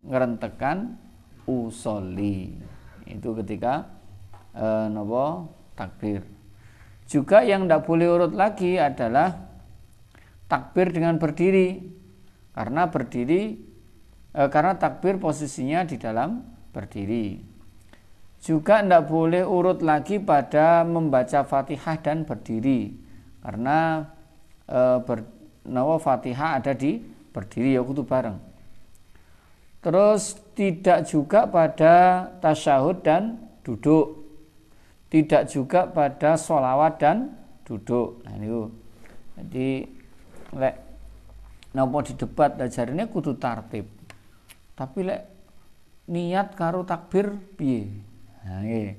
ngrentekan usolli. Itu ketika takbir. Juga yang tidak boleh urut lagi adalah takbir dengan berdiri. Karena takbir posisinya di dalam berdiri. Juga tidak boleh urut lagi pada membaca Fatihah dan berdiri. Karena Fatihah ada di berdiri, ya kudu bareng. Terus tidak juga pada tasyahud dan duduk. Tidak juga pada sholawat dan duduk. Nah ini. Jadi lek napa di debat ajarine kudu tartib. Tapi lek niat karo takbir piye? Nah nggih.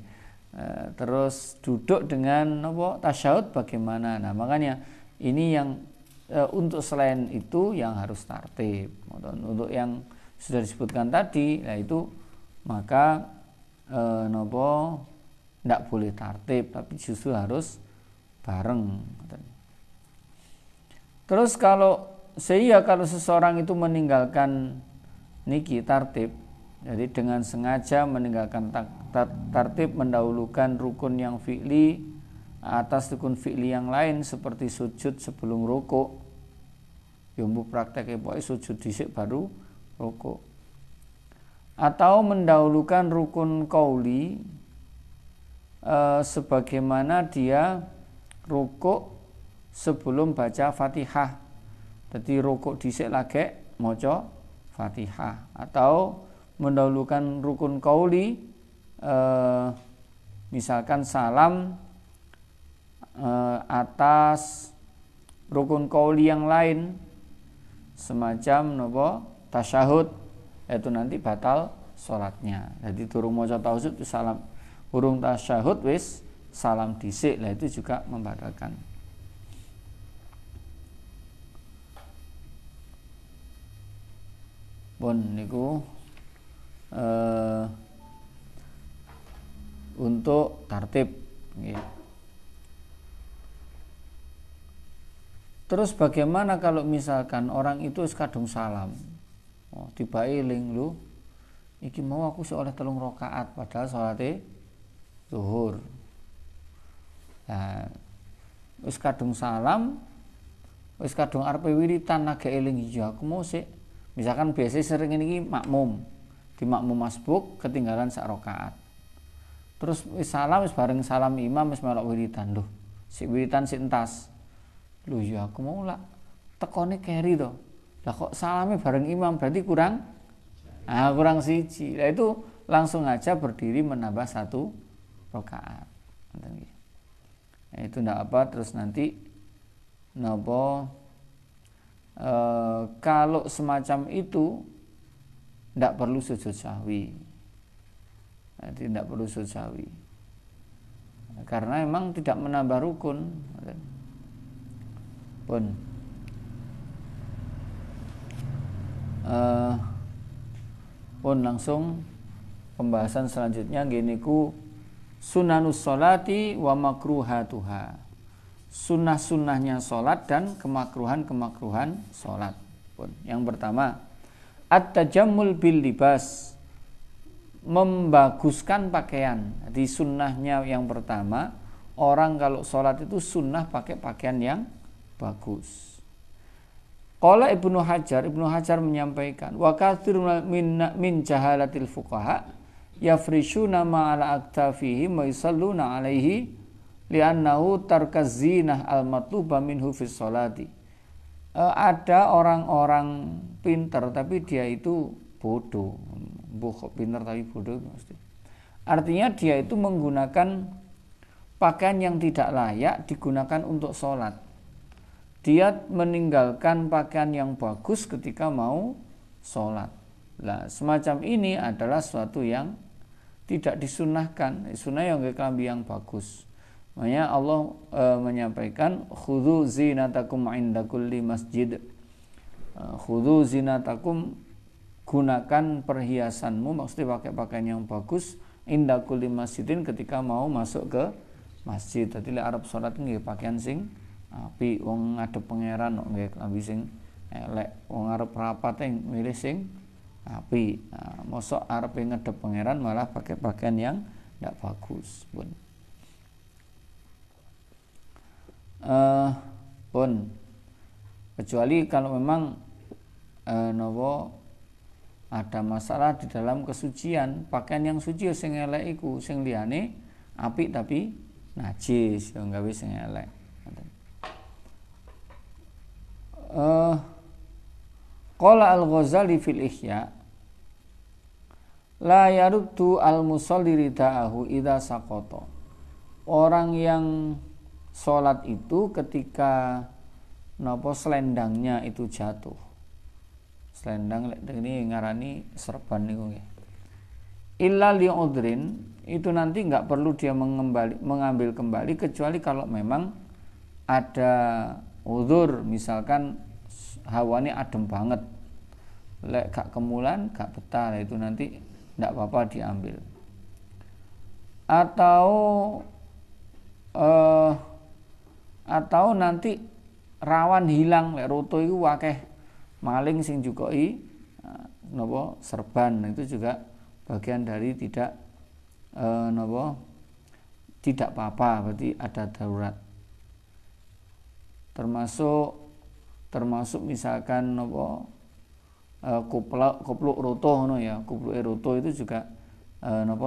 Terus duduk dengan tasyahud bagaimana? Nah makanya ini yang untuk selain itu yang harus tartib. Untuk yang sudah disebutkan tadi, yaitu maka tidak boleh tartib, tapi justru harus bareng. Terus kalau seseorang itu meninggalkan niki tartib, jadi dengan sengaja meninggalkan tartib, mendahulukan rukun yang fi'li atas rukun fi'li yang lain seperti sujud sebelum rukuk. Yombu praktek pokoke sujud dhisik baru rukuk. Atau mendahulukan rukun qauli sebagaimana dia rukuk sebelum baca Fatihah. Jadi rukuk dhisik lagi maca Fatihah. Atau mendahulukan rukun qauli misalkan salam atas rukun qauli yang lain semacam tasyahud, itu nanti batal sholatnya. Jadi durung maca tasyahud salam, urung tasyahud wis salam dhisik, lah itu juga membatalkan. Pun niku untuk tartib nggih. Terus bagaimana kalau misalkan orang itu kadung salam, tiba eling lu, iki mau aku oleh 3 rakaat padahal salate zuhur. Nah, wis kadung salam, wis kadung arep wiritan lagi eling iya aku mau sik. Misalkan biasa sering ini makmum, di makmum masbuk ketinggalan 1 rakaat. Terus wis salam, wis bareng salam imam wis melok wiritan. Loh, sik wiritan sik entas. Loh ya aku mau lah tekone keri to. Lah kok salame bareng imam berarti kurang siji. Lah itu langsung aja berdiri menambah 1 rakaat. Nah, itu ndak apa, terus nanti kalau semacam itu ndak perlu sujud sahwi. Jadi ndak perlu sujud sahwi. Karena memang tidak menambah rukun. Pun langsung pembahasan selanjutnya giniku sunanus sholati wa makruhatuha. Sunnah-sunnahnya sholat dan kemakruhan-kemakruhan sholat. Pun yang pertama at-tajammul bil libas, membaguskan pakaian. Jadi sunnahnya yang pertama, orang kalau sholat itu sunnah pakai pakaian yang bagus. Qala Ibnu Hajar menyampaikan, wa katsirun min jahalatil fuqaha yafrishuna ma'ala aktafihim wa yusalluna alaihi li'annahu tarkaz zinah al-matluba minhu fis sholati. Ada orang-orang pintar tapi dia itu bodoh. Pintar tapi bodoh mesti. Artinya dia itu menggunakan pakaian yang tidak layak digunakan untuk sholat. Dia meninggalkan pakaian yang bagus ketika mau sholat. Nah, semacam ini adalah sesuatu yang tidak disunahkan. Sunnah yang kelambi yang bagus. Makanya Allah menyampaikan khudzu zinatakum 'inda kulli masjid. Khudzu zinatakum, gunakan perhiasanmu, maksudnya pakai pakaian yang bagus, 'inda kulli masjidin, ketika mau masuk ke masjid. Dadi lek arep salat nggih pakaian sing api, wong ngadep pangeran kok nggih klambi sing elek, wong arep rapat milih sing api. Nah, mosok arepe ngedep pangeran malah pakai pakaian yang tidak bagus pun. Kecuali kalau memang ada masalah di dalam kesucian, pakaian yang suci sing elek iku, sing liyane apik tapi najis ya gawe sing elek. Qala Al-Ghazali fil Ihya la yaruddu al-musalli ridaahu idza saqata. Orang yang sholat itu ketika selendangnya itu jatuh. Selendang ini ngarani serban niku nggih. Illa li'udrin, itu nanti enggak perlu dia mengambil kembali kecuali kalau memang ada udzur, misalkan hawanya adem banget. Lek gak kemulan, gak betah, itu nanti enggak apa-apa diambil. Atau nanti rawan hilang, lek roto iku akeh maling sing jukoi serban, itu juga bagian dari tidak tidak apa-apa, berarti ada darurat. Termasuk misalkan kupluk roto ya, kupluke roto itu juga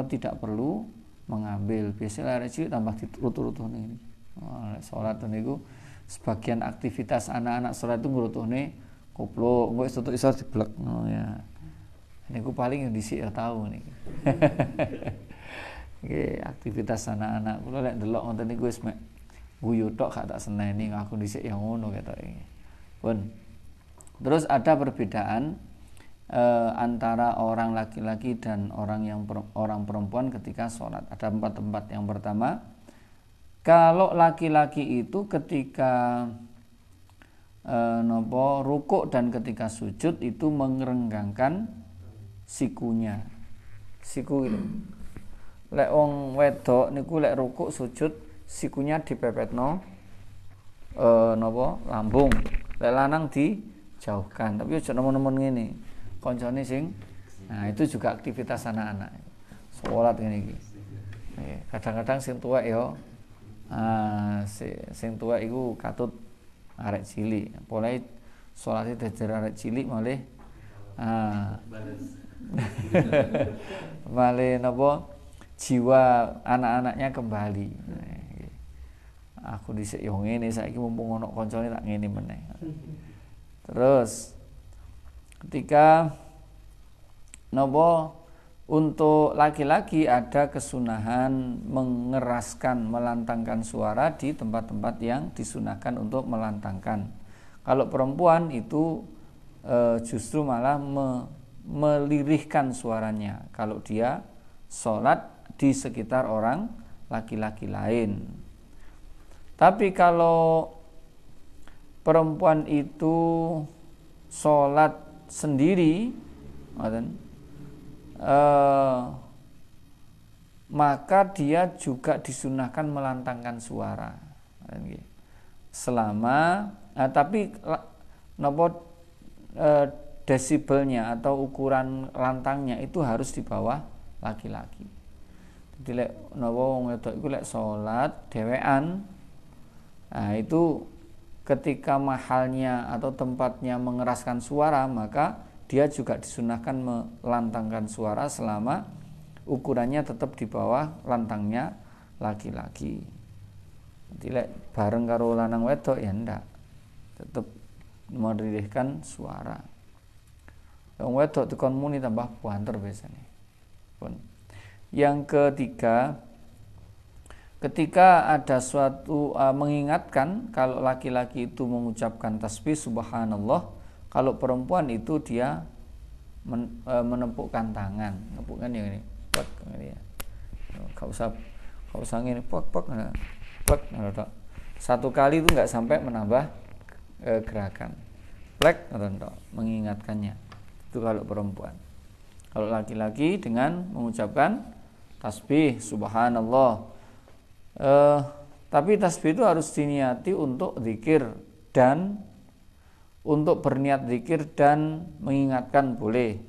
tidak perlu mengambil. Biasanya arek cilik tambah dirutu-rutune ini. Salat niku sebagian aktivitas anak-anak salat itu ngrutuhne kupluk, engko tutuk iso diblek ya. Niku paling yang dhisik ya tahu niki. Nggih, aktivitas anak-anak kula lek ndelok ngoten niku wis mek guyu tok gak tak seneni, aku dhisik yang ngono ketoke. Pun. Terus ada perbedaan antara orang laki-laki dan orang perempuan ketika sholat. Ada 4 tempat. Yang pertama, kalau laki-laki itu ketika rukuk dan ketika sujud itu mengerenggangkan sikunya. Siku itu. Lek wong wedok niku lek rukuk sujud sikunya dipepetno lambung. Lek lanang dijauhkan. Tapi aja nemen-nemen ngene. Koncone sing itu juga aktivitas anak-anak. Salat ngene iki. Kadang-kadang sing tuwek ya sing tuwek iku katut arek cilik. Mulai salate dajar arek cilik malih malih jiwa anak-anaknya kembali. Aku dhisik yo ngene, saiki mumpung ono kancane tak ngene meneh. Terus ketika untuk laki-laki ada kesunahan mengeraskan, melantangkan suara di tempat-tempat yang disunahkan untuk melantangkan. Kalau perempuan itu justru malah melirihkan suaranya kalau dia sholat di sekitar orang laki-laki lain. Tapi kalau perempuan itu sholat sendiri, maka dia juga disunahkan melantangkan suara. Tapi desibelnya atau ukuran lantangnya itu harus di bawah laki-laki. Jadi lek wong wedok iku lek salat dhewean, itu ketika mahalnya atau tempatnya mengeraskan suara, maka dia juga disunahkan melantangkan suara selama ukurannya tetap di bawah lantangnya laki-laki. Jadi lek bareng karo lanang wedok ya ndak, tetap meririhkan suara. Wong wedok dikon muni tambah banter biasanya. Pun. Yang ketiga, ketika ada suatu mengingatkan kalau laki-laki itu mengucapkan tasbih subhanallah, kalau perempuan itu dia menepukkan tangan, menepukkan yang ini, pek ini ya. Kau usah ngene, pek. Satu kali itu enggak sampai menambah gerakan. Plek atau mengingatkannya. Itu kalau perempuan. Kalau laki-laki dengan mengucapkan tasbih subhanallah. Tapi tasbih itu harus diniati untuk zikir dan untuk berniat zikir dan mengingatkan boleh.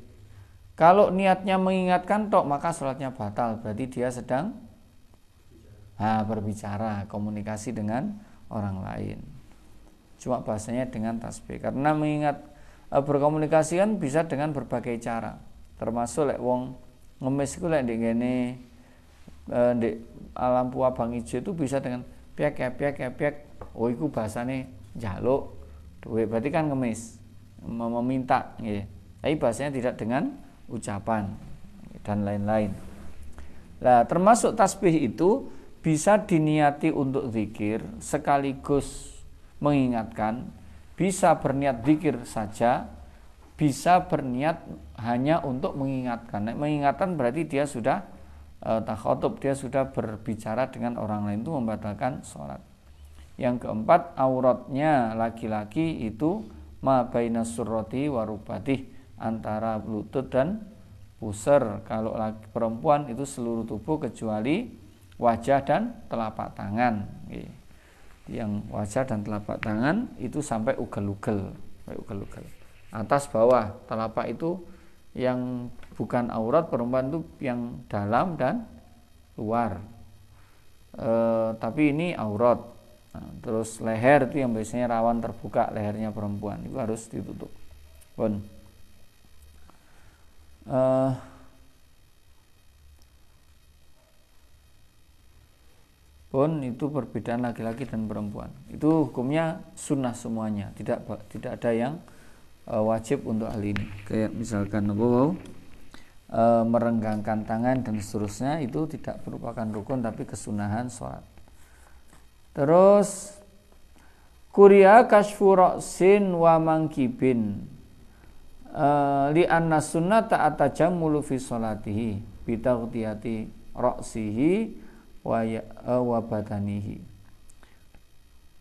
Kalau niatnya mengingatkan tok maka sholatnya batal, berarti dia sedang berbicara, komunikasi dengan orang lain. Cuma bahasanya dengan tasbih, karena berkomunikasi kan bisa dengan berbagai cara, termasuk lek wong ngemis iku lek ndek ngene ndek lampu abang hijau itu bisa dengan piak. Oh iku bahasane njaluk duit, berarti kan ngemis, meminta nggih. Tapi bahasanya tidak dengan ucapan dan lain-lain. Nah, termasuk tasbih itu bisa diniati untuk zikir sekaligus mengingatkan, bisa berniat zikir saja, bisa berniat hanya untuk mengingatkan. Mengingatkan berarti dia sudah takhotub, dia sudah berbicara dengan orang lain, itu membatalkan sholat. Yang keempat, auratnya laki-laki itu ma baina surrati wa rukbatih, antara lutut dan pusar. Kalau laki perempuan itu seluruh tubuh kecuali wajah dan telapak tangan. Yang wajah dan telapak tangan itu sampai ugel-ugel. Atas bawah telapak itu yang bukan aurat perempuan itu yang dalam dan luar. Tapi ini aurat. Nah, terus leher itu yang biasanya rawan terbuka, lehernya perempuan itu harus ditutup. Pun itu perbedaan laki-laki dan perempuan. Itu hukumnya sunnah semuanya, tidak ada yang wajib untuk hal ini. Kayak misalkan merenggangkan tangan dan seterusnya, itu tidak merupakan rukun tapi kesunahan sholat. Terus kuria kasfu ra'sin wa mangkibin li anna sunnata atajammulu fi sholatihi bi taghtiyati ra'sihi wa badanihi.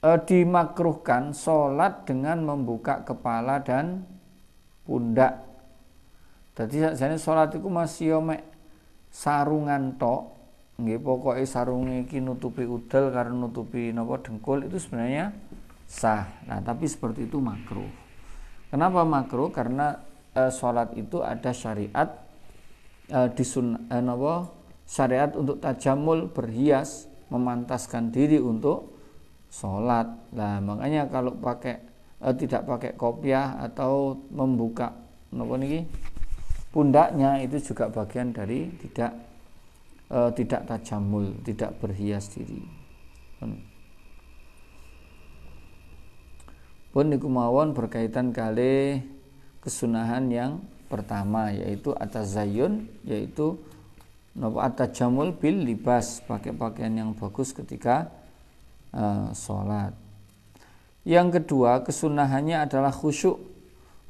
Dimakruhkan sholat dengan membuka kepala dan pundak. Jadi sakjane sholat itu masih mek sarungan tok, nggih, pokoke sarunge iki nutupi udel karo nutupi napa dengkul, itu sebenarnya sah. Nah, tapi seperti itu makruh. Kenapa makruh? Karena sholat itu ada syariat syariat untuk tajamul, berhias, memantaskan diri untuk sholat. Nah, makanya kalau tidak pakai kopiah atau membuka pundaknya, itu juga bagian dari tidak tajamul, tidak berhias diri. Pun niku mawon berkaitan kali kesunahan yang pertama, yaitu atazayyun, yaitu atajamul bil libas, pakai pakaian yang bagus ketika sholat. Yang kedua, kesunahannya adalah khusyuk.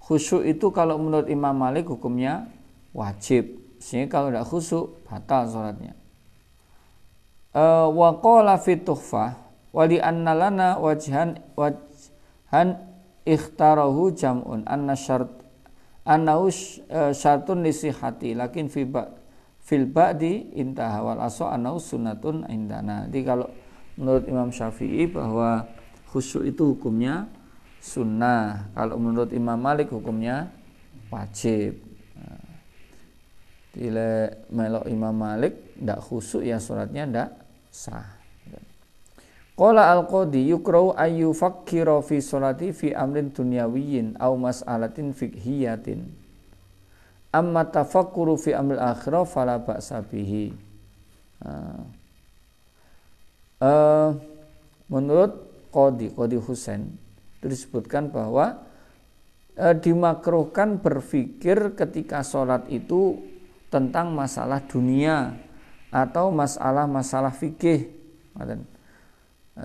Khusyuk itu kalau menurut Imam Malik hukumnya wajib, sehingga kalau tidak khusyuk batal sholatnya. Wa qala fi tuhfah wa li anna lana wajhan ikhtarahu jam'un annahu syartun lisihati lakin fil ba'di intaha wal aso annahu sunnatun indana. Jadi kalau menurut Imam Syafi'i bahwa khusyuk itu hukumnya sunnah, kalau menurut Imam Malik hukumnya wajib. Bila melok Imam Malik ndak khusyuk, ya sholatnya ndak sah. Qala al-qadi yukrau ayu fakkira fi sholati fi amrin dunyawiyyin aw mas'alatin fiqhiyatin. Amma tafakkuru fi amril akhirah fala ba'sa bihi. Menurut Qadi Husain itu disebutkan bahwa dimakruhkan berpikir ketika sholat itu tentang masalah dunia atau masalah fikih.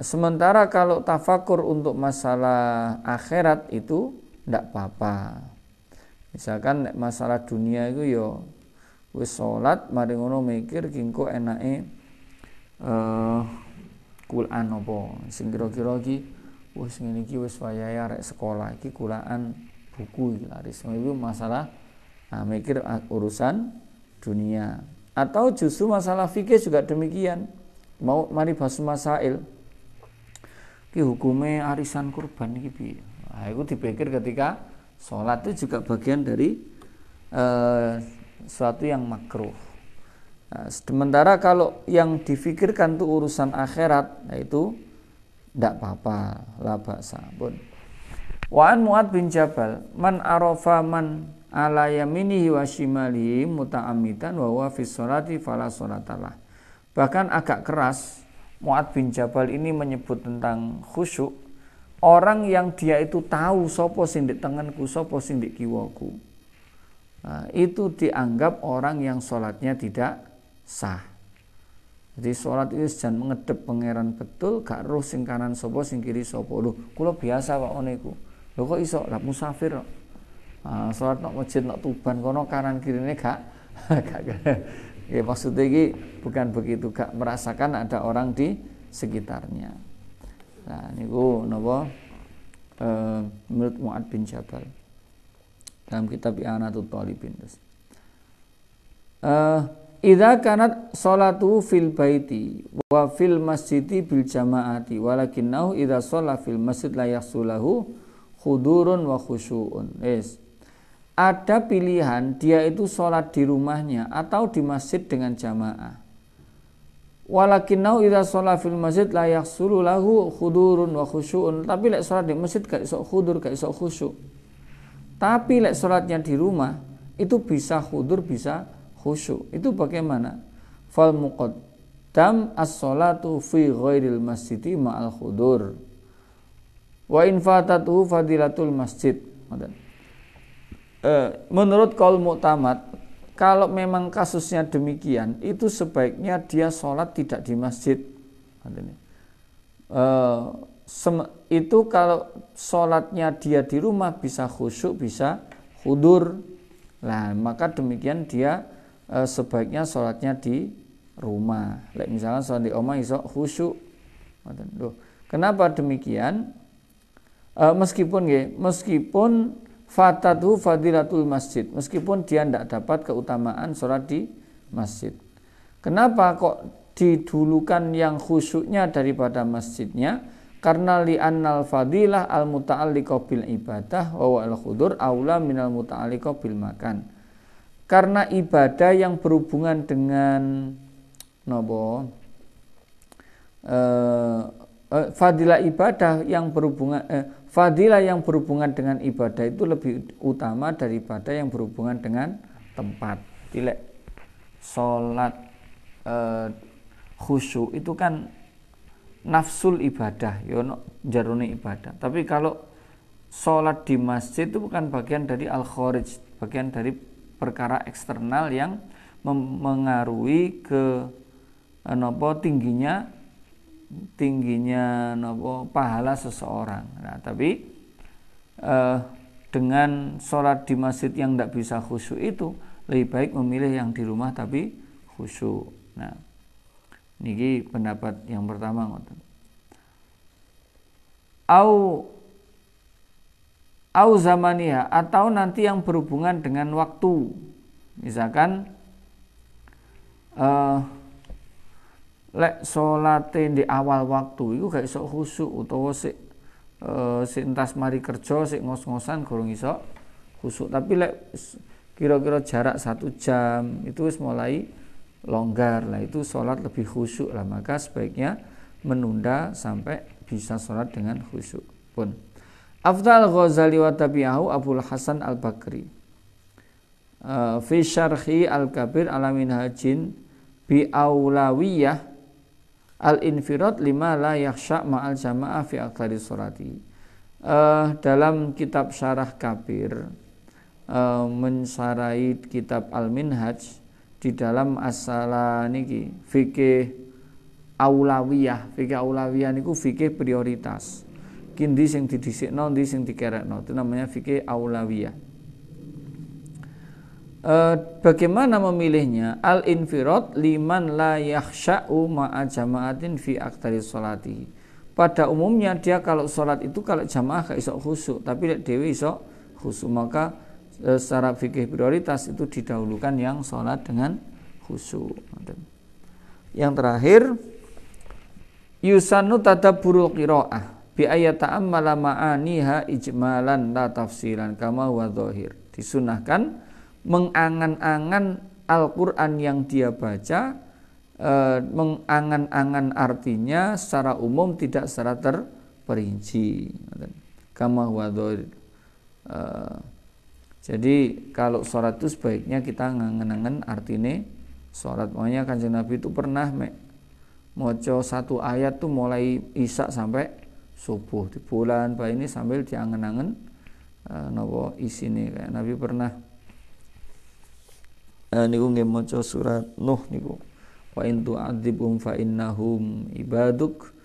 Sementara kalau tafakur untuk masalah akhirat itu tidak apa-apa. Misalkan masalah dunia itu yo wis sholat mari ngono mikir kingko enake Quran apa sing kira-kira iki wis ngene iki wis wayahe arek sekolah iki kulaan buku iki laris. Itu masalah mikir urusan dunia. Atau justru masalah fikih juga demikian. Mau mari bahas masail. Ki hukume arisan kurban iki piye? Nah, itu dipikir ketika sholat itu juga bagian dari sesuatu yang makruh. Nah, sementara kalau yang difikirkan tuh urusan akhirat, yaitu tidak apa-apa, la ba'sa pun. Wa an Mu'ad bin Jabal, man arafa man ala yaminihi wa shimalihi muta'ammidan wa huwa fi sholati fala sholatalah. Bahkan agak keras Mu'ad bin Jabal ini menyebut tentang khusyuk, orang yang dia itu tahu sapa sing ndek tengenku, sapa sing ndek kiwaku. Nah, itu dianggap orang yang sholatnya tidak sah. Jadi sholat itu jangan mengedep pangeran betul, gak roh sing kanan sapa sing kiri sapa. Lho, kula biasa kok ngene iku. Lho kok iso lah musafir kok. Sholat nang masjid nang Tuban kono kanan kirine gak ya, maksudnya ini bukan begitu, gak merasakan ada orang di sekitarnya. Nah niku napa menurut Mu'ad bin Jabal dalam kitab I'anatul Talibin. Idza kanat sholatu fil baiti wa fil masjidi bil jamaati walakinnahu idza shalla fil masjid la yahsulahu khudurun wa khusyu'un. Ada pilihan dia itu sholat di rumahnya atau di masjid dengan jamaah. Walakinnahu idza shalla fil masjid la yahsulu lahu khudurun wa khusyu'un. Tapi lek sholat di masjid gak iso khudur, gak iso khusyuk. Tapi lek sholatnya di rumah itu bisa khudur, bisa khusyuk. Itu bagaimana? Fal muqaddam as-sholatu fi ghairil masjidi ma'al khudur. Wa in fatatuhu fadilatul masjid. Menurut qaul mu'tamad, kalau memang kasusnya demikian, itu sebaiknya dia sholat tidak di masjid. Itu kalau sholatnya dia di rumah bisa khusyuk, bisa khudur. Nah, maka demikian dia sebaiknya sholatnya di rumah. Misalnya sholat di omah iso khusyuk. Kenapa demikian? Meskipun fatatu fadilatul masjid, meskipun dia tidak dapat keutamaan sholat di masjid. Kenapa kok didulukan yang khusyuknya daripada masjidnya? Karena li'annal fadilah al muta'alliqah bil ibadah wa al khudur aula minal muta'alliqah bil makan. Karena ibadah yang berhubungan dengan fadilah ibadah yang berhubungan fadilah yang berhubungan dengan ibadah itu lebih utama daripada yang berhubungan dengan tempat. Tidak sholat khusyuk itu kan nafsul ibadah, jarune ibadah. Tapi kalau sholat di masjid itu bukan bagian dari al-kharij, bagian dari perkara eksternal yang mengaruhi ke tingginya pahala seseorang. Nah, tapi dengan sholat di masjid yang tidak bisa khusyuk itu lebih baik memilih yang di rumah tapi khusyuk. Nah, niki pendapat yang pertama. Au zamaniha, atau nanti yang berhubungan dengan waktu. Misalkan lek salate di awal waktu iku gak iso khusyuk, utawa sik entas mari kerja sik ngos-ngosan gorong iso khusyuk. Tapi lek kira-kira jarak 1 jam itu wis mulai longgar lah, itu sholat lebih khusyuk lah. Maka sebaiknya menunda sampai bisa sholat dengan khusyuk pun. Afdal Ghazali wa tabi'ahu Abul Hasan Al-Bakri fi syarhi Al-Kabir ala minhajin bi aulawiyah al-infirad lima la yakhsha ma'al jama'ah fi aktsari sholati. Dalam kitab Syarah Kabir mensarai kitab Al-Minhaj, di dalam asala niki fikih aulawiyah. Fikih aulawiyah niku fikih prioritas. Kindi sing didhisikno, ndi sing dikerekno. Itu namanya fikih aulawiyah. Bagaimana memilihnya? Al-infirad liman la yakhsha'u ma'a jama'atin fi aktsari sholati. Pada umumnya dia kalau sholat itu kalau jamaah gak iso khusyuk, tapi lek dhewe iso khusyuk, maka secara fikih prioritas itu didahulukan yang sholat dengan khusyuk. Yang terakhir, yusannu tadabburul qiraah bi ayat ta'ammala ma'aniha ijmalan la tafsilan kama huwa dhahir. Disunahkan mengangan-angan Al-Quran yang dia baca, mengangan-angan artinya secara umum, tidak secara terperinci. Kama huwa dhahir. Jadi kalau sholat itu sebaiknya kita ngangen-angen artine sholat. Makanya Kanjeng Nabi itu pernah moco satu ayat tuh mulai isya sampai subuh di bulan ini sambil diangen-angen napa isine. Kayak Nabi pernah niku nggih maca surat Nuh niku, wa in tu'adzibhum fa innahum ibaduk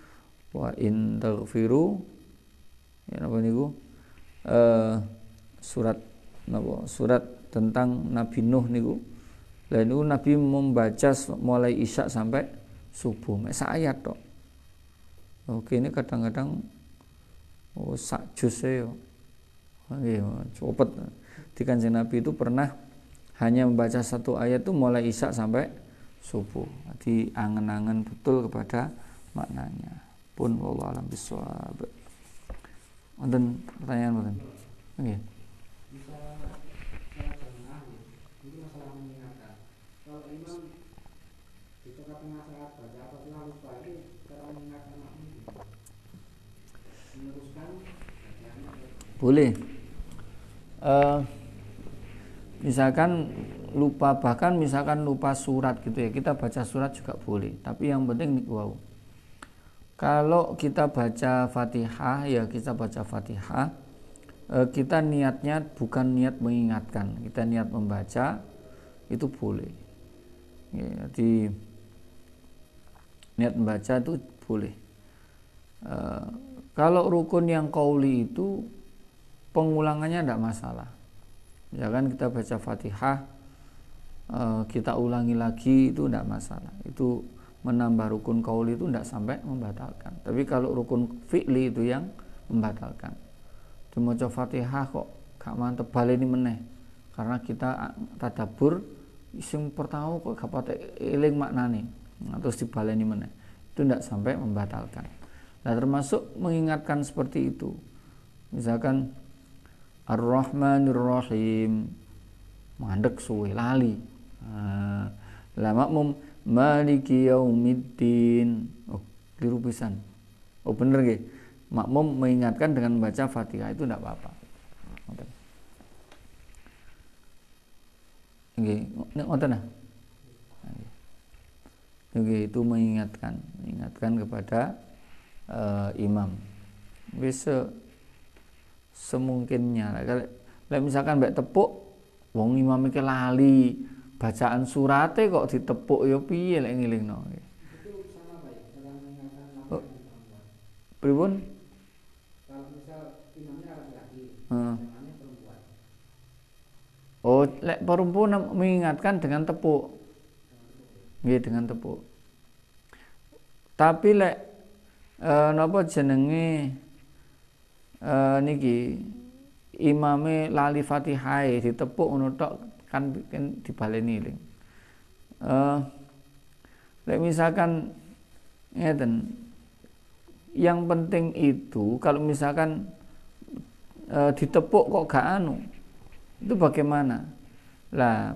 wa in taghfiru, ya napa niku surat tentang Nabi Nuh niku. Lah niku Nabi membaca mulai isya sampai subuh mek sak ayat tok. Oke, ini kadang-kadang sak juz e yo. Nggih, cepet. Di Kanjeng Nabi itu pernah hanya membaca satu ayat itu mulai isya sampai subuh. Jadi angen-angen betul kepada maknanya. Pun wallahu alam bisawab. Wonten pertanyaan mboten? Nggih. Kalau imam di tengah-tengah salat baca apa selalu lupa ini cara mengingatkan makmum meneruskan boleh. Misalkan lupa, bahkan misalkan lupa surat gitu ya, kita baca surat juga boleh. Tapi yang penting wow, kalau kita baca Fatihah ya kita baca Fatihah, kita niatnya bukan niat mengingatkan, kita niat membaca, itu boleh ya, jadi niat membaca itu boleh. Kalau rukun yang qauli itu pengulangannya tidak masalah. Misalkan kita baca Fatihah, kita ulangi lagi, itu tidak masalah. Itu menambah rukun qauli itu tidak sampai membatalkan. Tapi kalau rukun fi'li itu yang membatalkan. Dimaca Fatihah kok gak mantep baleni meneh, karena kita tadabbur sing pertama kok gak pate eling maknane, terus dibaleni meneh, itu tidak sampai membatalkan. Nah, termasuk mengingatkan seperti itu. Misalkan Ar-Rahmanir Rahim, mandek suwe lali. Lah makmum Maliki Yaumiddin. Oh, keliru pisan. Oh, bener nggih. Makmum mengingatkan dengan membaca Fatihah itu tidak apa-apa. Nggih, ngoten nah. Nggih, itu mengingatkan kepada imam. Bisa semungkinnya. Kalau misalkan mbak tepuk, wong imam iki lali, bacaan surate kok ditepuk ya piye lek ngelingno. Itu sama Pak, dalam mengingatkan laki-laki. Pripun? Kalau misal imamnya laki-laki, imamnya perempuan. Oh, lek perempuan mengingatkan dengan tepuk. Nggih, dengan tepuk. Tapi lek napa jenenge niki imame lali Fatihah ditepuk ngono tok kan dibaleni ling. Lek misalkan ngeten, yang penting itu kalau misalkan ditepuk kok gak anu, itu bagaimana? Lah,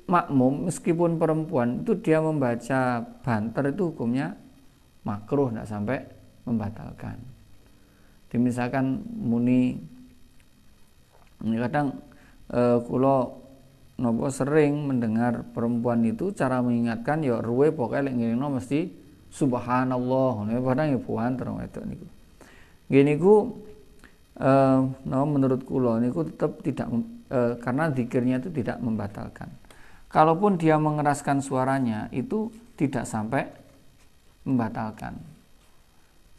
makmum meskipun perempuan itu dia membaca banter itu hukumnya makruh, tidak sampai membatalkan. Misalkan muni kadang kula napa sering mendengar perempuan itu cara mengingatkan ya ruwe pokoke lek ngelingno mesti subhanallah ngono padahal ya buanter wedok niku. Nggih niku menurut kula niku tetap tidak karena zikirnya itu tidak membatalkan. Kalaupun dia mengeraskan suaranya itu tidak sampai membatalkan.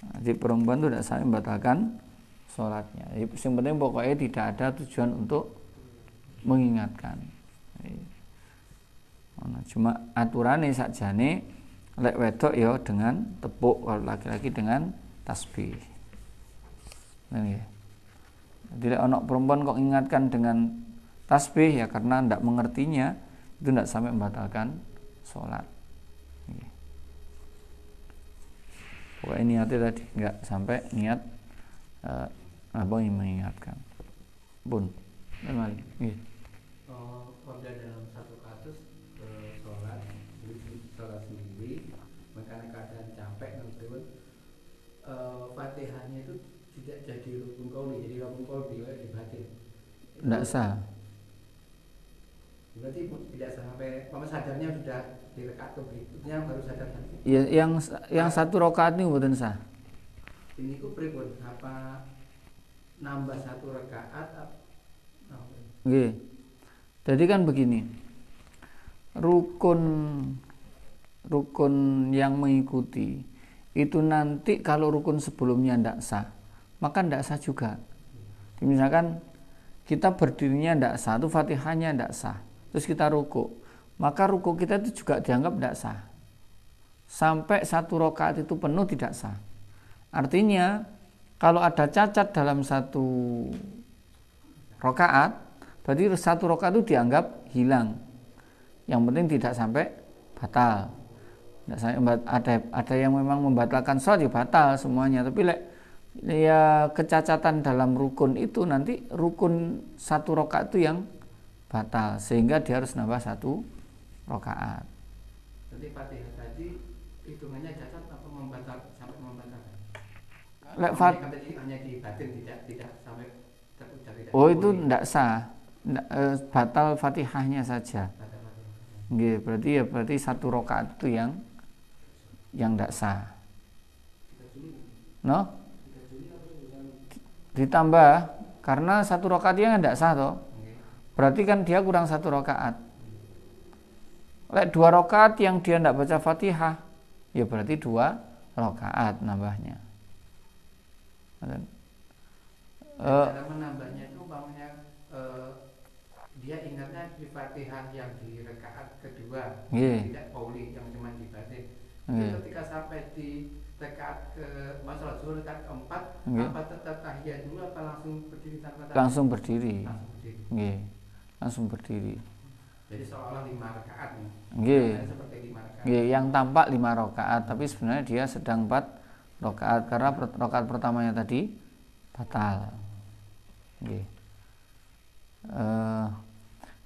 Jadi perempuan itu tidak sampai membatalkan sholatnya. Yang penting pokoknya tidak ada tujuan untuk mengingatkan. Cuma aturannya sakjane lek wedok ya dengan tepuk, kalau laki-laki dengan tasbih. Jadi lek anak perempuan kok ingatkan dengan tasbih ya karena tidak mengertinya, itu tidak sampai membatalkan sholat. Pokoknya niatnya tadi nggak sampai niat apa yang mengingatkan. Bun, memang. apabila dalam satu kasus sholat sendiri, karena keadaan capek teman-teman, Fatihahnya itu tidak jadi rukun qauli, jadi rukun qauli di batin. Tidak sah. Berarti tidak sampai sadarnya sudah di rakaat berikutnya baru sadar lagi. Ya, yang satu rakaat ini mboten sah. Ini ku pripun? Apa nambah satu rakaat? Nggih. Jadi kan begini. Rukun yang mengikuti itu nanti kalau rukun sebelumnya tidak sah, maka tidak sah juga. Misalkan kita berdirinya tidak sah, itu Fatihahnya tidak sah, terus kita ruku, maka ruku kita itu juga dianggap tidak sah sampai satu rakaat itu penuh, tidak sah. Artinya kalau ada cacat dalam satu rakaat, berarti satu rakaat itu dianggap hilang. Yang penting tidak sampai batal. Ada yang memang membatalkan sholat ya batal semuanya, tapi ya kecacatan dalam rukun itu nanti rukun satu rakaat itu yang batal, sehingga dia harus nambah satu rakaat. Jadi Fatihah tadi hitungannya cacat apa sampai membatalkan? Hanya di batin, tidak sampai terucap, tidak. Oh itu tidak sah, batal Fatihahnya saja. Nggih, berarti satu rakaat itu yang tidak sah. No? Ditambah karena satu rakaatnya tidak sah toh. Berarti kan dia kurang satu rakaat. Dua rakaat yang dia tidak baca Fatihah, ya berarti 2 rakaat nambahnya. Cara menambahnya itu umpamanya dia ingatnya di Fatihah yang di rakaat kedua, tidak qauli yang cuma di batin. Ketika sampai di rakaat masalah zuhur rakaat keempat, apa tetap tahiyat dulu apa langsung berdiri tanpa tahiyat? Langsung berdiri. Langsung berdiri. Jadi seolah 5 rakaat nih. Seperti 5 rakaat. Yang tampak 5 rakaat, tapi sebenarnya dia sedang 4 rakaat karena rakaat pertamanya tadi batal.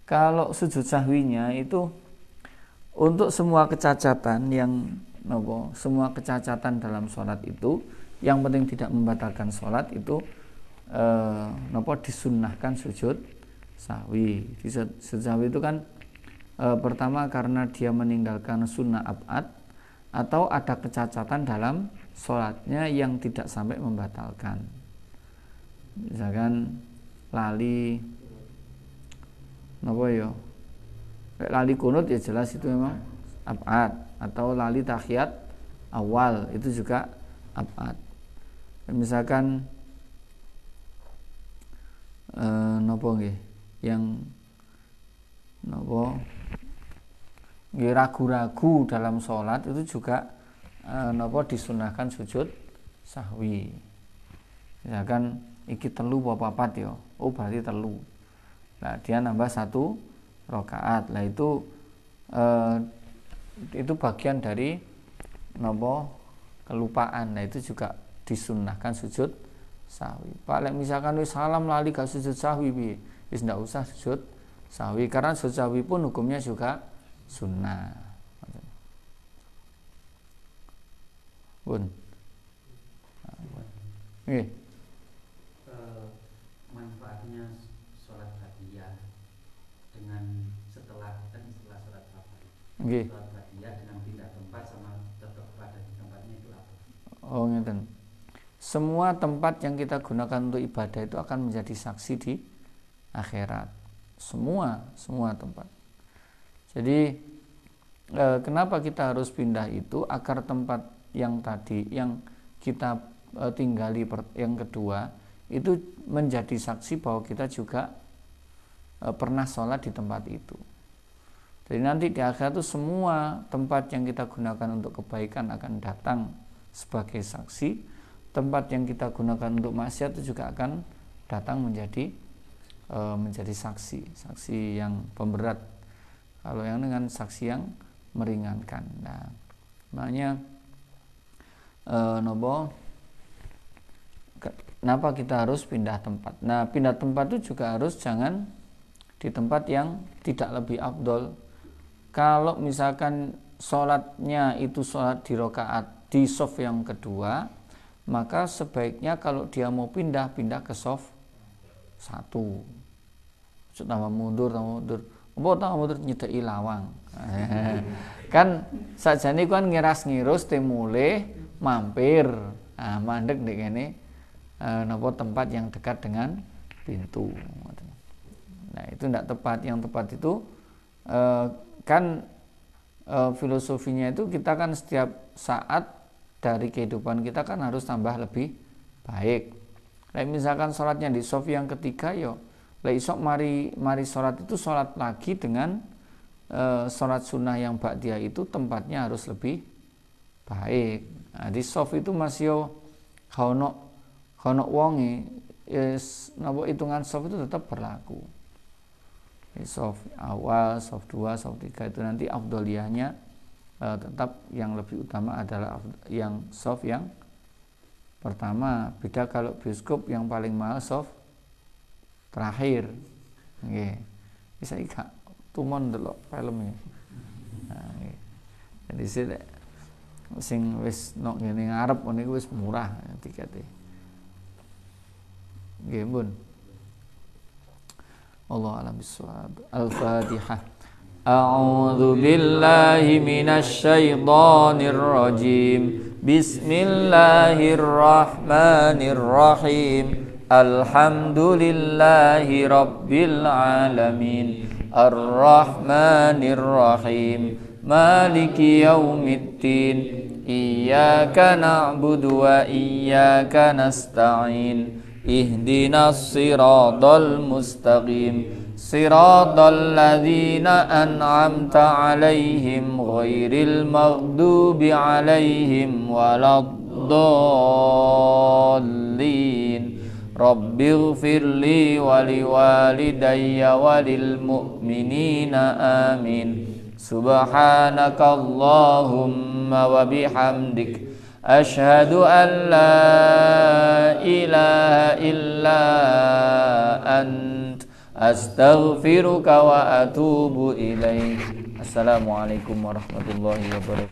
Kalau sujud sahwinya itu untuk semua kecacatan semua kecacatan dalam sholat itu, yang penting tidak membatalkan sholat itu disunnahkan sujud sahwi. Sujud sahwi itu kan pertama karena dia meninggalkan sunnah ab'ad atau ada kecacatan dalam sholatnya yang tidak sampai membatalkan. Misalkan lali lali kunut ya jelas itu memang ab'ad, atau lali tahiyat awal itu juga ab'ad. Misalkan ragu-ragu dalam sholat itu juga disunahkan sujud sahwi. Misalkan iki telu apa papat ya, oh berarti telu. Nah dia nambah 1 rakaat. Lah itu bagian dari kelupaan. Nah itu juga disunnahkan sujud sahwi. Pak misalkan salam lali gak sujud sahwi wis ndak usah sujud sahwi, karena sujud sahwi pun hukumnya juga sunnah. Manfaatnya sholat ba'diyah dengan setelah sholat Fajr. Sholat ba'diyah dengan pindah tempat sama tetap pada di tempatnya itu apa? Oh ngeten. Semua tempat yang kita gunakan untuk ibadah itu akan menjadi saksi di akhirat. Semua tempat. Jadi kenapa kita harus pindah itu? Agar tempat yang tadi yang kita tinggali yang kedua itu menjadi saksi bahwa kita juga pernah sholat di tempat itu. Jadi nanti di akhirat itu semua tempat yang kita gunakan untuk kebaikan akan datang sebagai saksi. Tempat yang kita gunakan untuk maksiat itu juga akan datang menjadi saksi yang pemberat. Kalau yang dengan saksi yang meringankan. Nah, makanya kenapa kita harus pindah tempat? Nah, pindah tempat itu juga harus jangan di tempat yang tidak lebih afdol. Kalau misalkan sholatnya itu sholat di rakaat di shaf yang kedua, maka sebaiknya kalau dia mau pindah ke shaf 1. Tambah mundur. Apa mundur nyedeki lawang. Kan sajane kan ngiras-ngirus temule mampir. Mandek ndek kene napa tempat yang dekat dengan pintu. Nah, itu tidak tepat. Yang tepat itu filosofinya itu kita kan setiap saat dari kehidupan kita kan harus tambah lebih baik. Misalkan sholatnya di shaf yang ketiga, isok mari sholat itu sholat lagi dengan sholat sunnah yang ba'diyah itu tempatnya harus lebih baik. Nah, di shaf itu masih ono wonge, napa hitungan shaf itu tetap berlaku. Shaf awal, shaf 2, shaf 3 itu nanti afdoliyahnya tetap yang lebih utama adalah yang shaf yang pertama. Beda kalau bioskop yang paling mahal shaf terakhir. Nggih. Bisa gak tumon delok filmnya. Nah, nggih. Jadi sing wis nok ngene ngarep niku wis murah tikete. Nggih, Bun. Allah alam bisawab. Al-Fatihah. A'udzu billahi minasy syaithanir rajim. Bismillahirrahmanirrahim. Alhamdulillahi rabbil alamin. Ar-Rahmanir Rahim. Maliki yaumiddin. Iyyaka na'budu wa iyyaka nasta'in. Ihdinas siratal mustaqim. Siratal ladzina an'amta 'alaihim ghairil maghdubi 'alaihim waladdallin. Rabbighfirli wa liwalidayya wa lil mu'minina amin. Subhanakallahumma wa bihamdik asyhadu an la ilaha illa ant astaghfiruka wa atubu ilaik. Assalamualaikum warahmatullahi wabarakatuh.